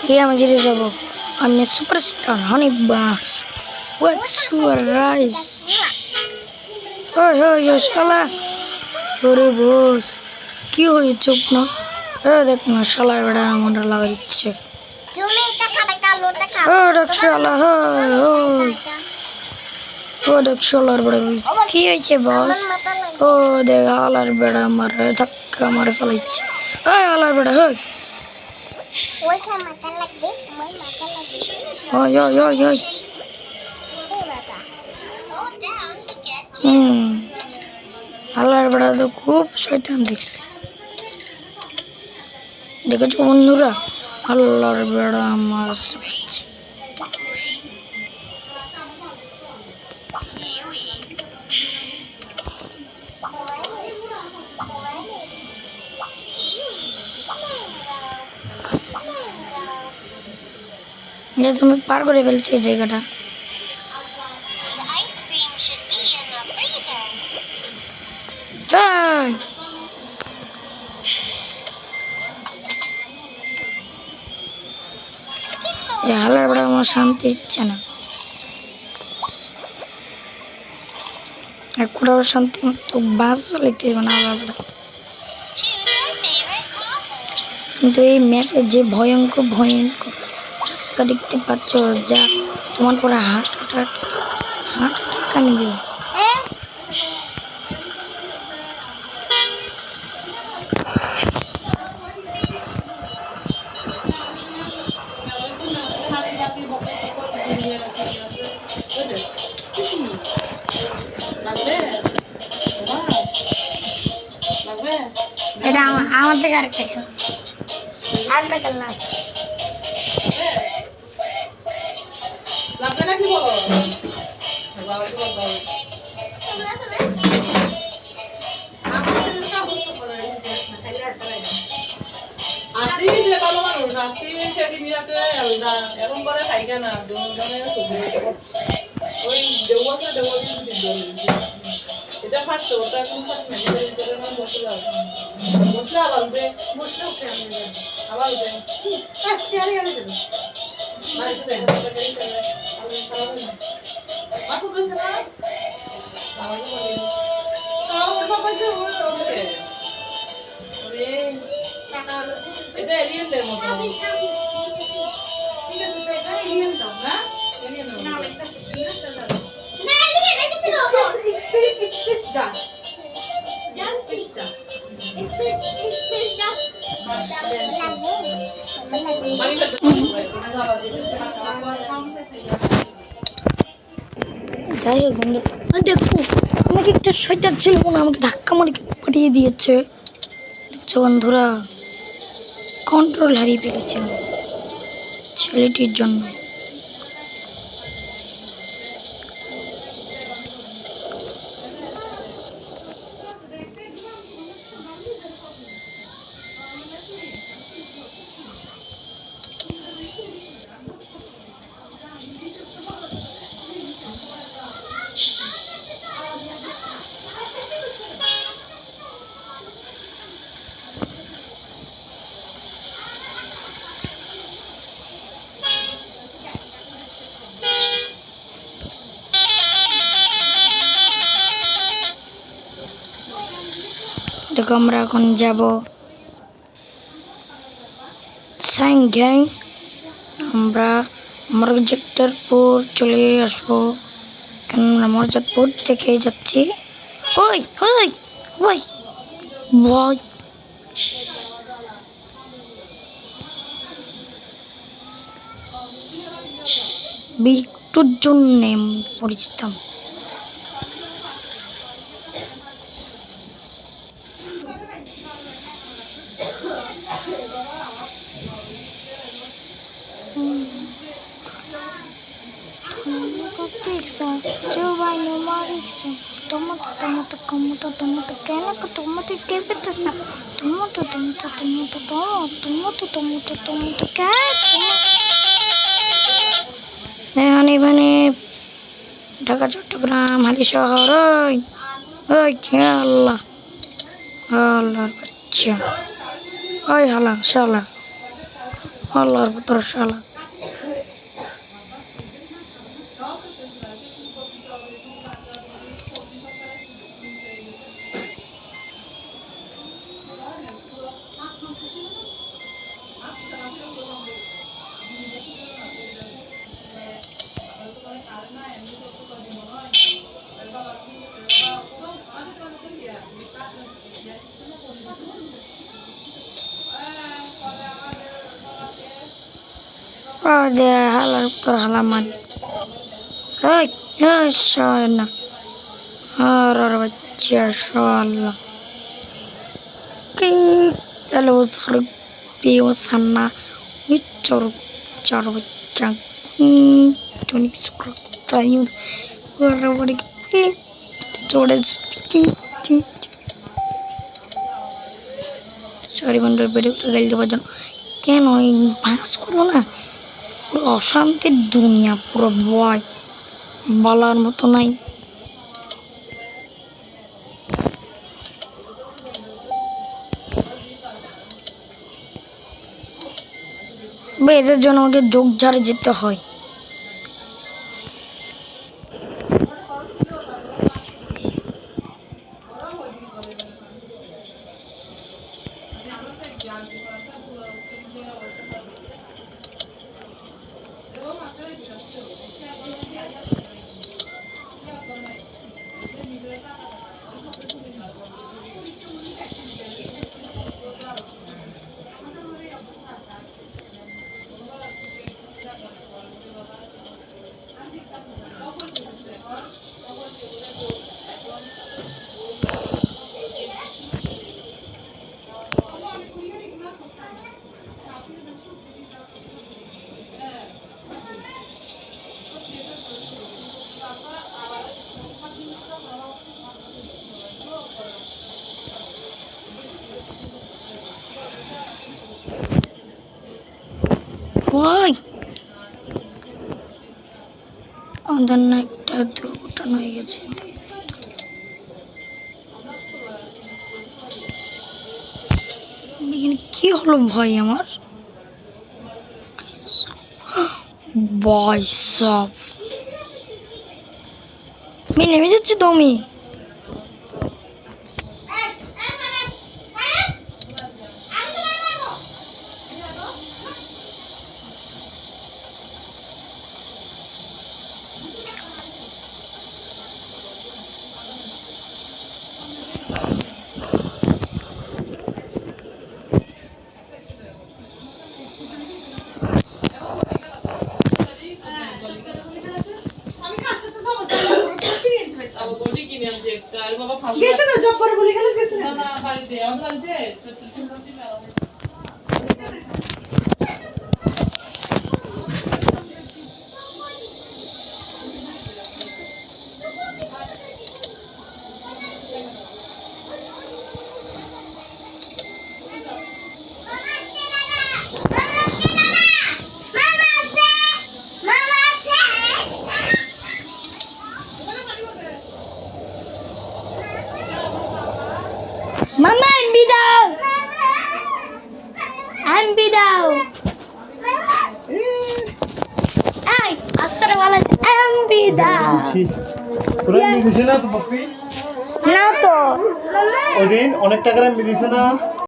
Iya menjadi jago. I'm a superstar, honey bus. What's your rice? Hoi hoi hoi শালা ওরে বস কি হয়ে চুপ না দেখ না শালার বেড়া আমাদের লাগা দিচ্ছে তুমি এটা খাবে কালোটা খাবে দেখ শালা হই হই দেখ শালার বেড়া বলছে কি হয়েছে বস দেখ হালার বেড়া আমার ধাক্কা মারে ফেলাইছে হালার বেড়া হই ওইটা মাথা লাগবে তোমার মাথা লাগবে হই হই হই হই হালার বেড়া তো খুব শয়তান দেখছি দেখেছো বন্ধুরা আল্লাহর বেড়া মাছ পেয়েছে তুমি পার করে ফেলছি এই জায়গাটা হালার বেড়া আমার শান্তি ইচ্ছে না একটাও শান্তি মতো বাস চলাইতে হবে না আলাদা কিন্তু এই ম্যাপে যে ভয়ঙ্কর রাস্তা দেখতে পাচ্ছ যা তোমার পরে হাট কানি দেবে এটা আমার থেকে আরেকটা খেলা আছে লাগবে নাকি বলো আসি যে ভালো মানুষ আসি সেদিন রাতে এরকম করে খাইকে না দুজনে ছবি ওই দেওয়াছে এটা ফাটছে ওটা এখন ফাটছে না ভিতরে না বসলে আবার উঠবে বসলে উঠে আবার উঠে চেয়ারে যাবে যাবে মাছ উঠেছে না তাও ওর বাবা যে ওদের টাকা হলো এটা এলিয়েনের মতো ঠিক আছে তো এটা এলিয়েন দাও না এলিয়েন না লাগতেছে না সেটা না এলিয়েন এটা ছিল স্পেস ডান স্পেস ডান স্পেস ডান যাই হোক বন্ধু দেখো আমাকে একটা শয়তান ছিল না আমাকে ধাক্কা মারি পাঠিয়ে দিয়েছে দেখছো বন্ধুরা কন্ট্রোল হারিয়ে ফেলেছে ছেলেটির জন্য দেখো আমরা এখন যাব সাংগ্যাং আমরা মরজাটপুর চলে আসবো কারণ আমরা মরজাটপুর থেকে যাচ্ছি ওই ওই ওই ভয় বিটুর জন্য পরিচিত Coba numeriksa, tomato kenapa tomato tebetasa, tomato এখানে ঢাকা চট্টগ্রাম হালি শহর ওই আল্লাহ আল্লাহর বাচ্চা ওই হালা শালা আল্লাহর পুত্র শালা। হালার পুত্র হালা মারিস। এই শালা আর বাচ্চা শালা কি হ্যালো সর পিও সান্না উচ্চর চার বাচ্চা তুমি কিছু তাই ওরা বড় কি চড়ে সরি বন্ধুর ভিডিওটা গাইল দেওয়ার জন্য। কেন এই বাস করো না, পুরো অশান্তির দুনিয়া, পুরো ভয় বলার মতো নাই। এদের জন্য আমাকে যোগ ঝাড়ে যেতে হয়। ওই আমাদের না একটা দুর্ঘটনা হয়ে গেছে। এখানে কি হলো ভাই আমার? ভাই সব আমি নেমে যাচ্ছি তো আমি। গেছে না জব করে বলে গেলে গেছে না বাড়িতে আমাদের বাড়িতে মামা এমবি দাও, এমবি দাও। এই আসরে वाला এমবি দাও। তোরা নিয়ে গেছিস না তো পপি? না তো ওই দিন অনেক টাকার এমবি দিছে না।